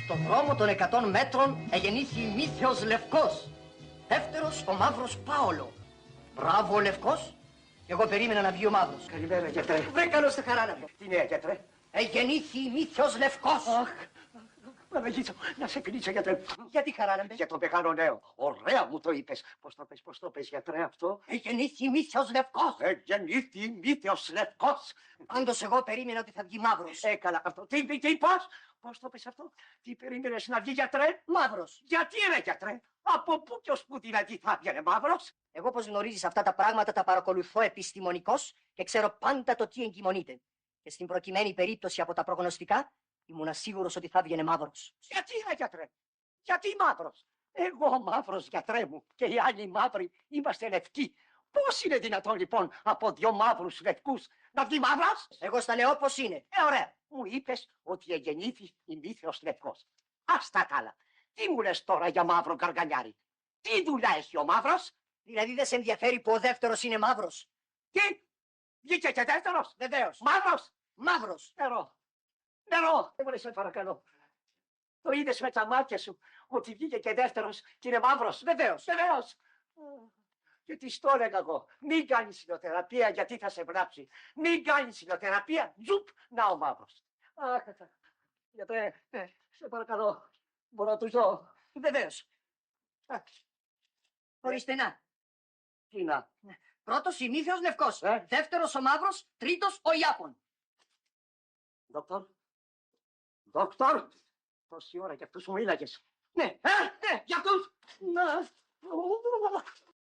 Στον δρόμο των 100 μέτρων εγεννήθη Μύθιος Λευκός. Δεύτερος ο Μαύρος Πάολο. Μπράβο ο Λευκός. Εγώ περίμενα να βγει ο Μαύρος. Καλημέρα, γιατρέ. Βρε καλώς τη χαρά να βγει. Τι νέα, γιατρέ. Εγεννήθη Μύθιος Λευκός. Αχ, Παναγίτσα, να σε κλείσω, γιατρέ. Γιατί χαράναμπε? Για τον μεγάλο νέο. Ωραία μου το είπες. Πώς το πες, γιατρέ, αυτό. Εγεννήθη Μύθιος Λευκός. Γεννήθη Μύθιος Λευκός. Πάντως εγώ περίμενα ότι θα βγει Μαύρος. Καλά, αυτό. Τι πώς το πες αυτό. Τι περίμενες να βγει, γιατρέ. Μαύρος. Γιατί ρε, γιατρέ. Από πού και ως πού δηλαδή θα βγαίνει μαύρος. Εγώ, πως γνωρίζεις, αυτά τα πράγματα τα παρακολουθώ επιστημονικώς και ξέρω πάντα το τι εγκυμονείται. Και στην προκειμένη περίπτωση από τα προγνωστικά ήμουν σίγουρος ότι θα βγαίνει Μαύρος. Γιατί ρε, γιατρέ. Γιατί μαύρος. Εγώ μαύρος, γιατρέ μου, και οι άλλοι μαύροι είμαστε λευκοί. Πώς είναι δυνατόν λοιπόν από δυο μαύρους λευκούς να βγει μαύρος. Εγώ στα λέω όπως είναι. Ωραία. Μου είπες ότι εγεννήθη η Μύθιος Λευκός. Άστα τα άλλα. Τι μου λες τώρα για μαύρο καργανιάρι. Τι δουλειά έχει ο μαύρος. Δηλαδή δεν σε ενδιαφέρει που ο δεύτερος είναι Μαύρος. Τι. Βγήκε και δεύτερος. Βεβαίως. Μαύρος. Μαύρος. Νερό. Νερό. Δεν μου λες, σε παρακαλώ. Το είδες με τα μάτια σου ότι βγήκε και δεύτερος και είναι μαύρος. Βεβαίως. Βεβαίως. Και τι το έλεγα εγώ. Μην κάνεις ηλιοθεραπεία γιατί θα σε βλάψει. Μην κάνεις ηλιοθεραπεία. Τζουπ, να ο μαύρος. Αχ, γιατρέ, σε παρακαλώ. Μπορώ να του ζω. Βεβαίως. Ορίστε να. Τι να. Πρώτος η Μύθιος Λευκός. Ε. Δεύτερος ο Μαύρος. Τρίτος ο Ιάπων. Δόκτωρ. Δόκτωρ. Τόση ώρα για αυτούς μου μίλαγες. Ναι. Για αυτούς. Να.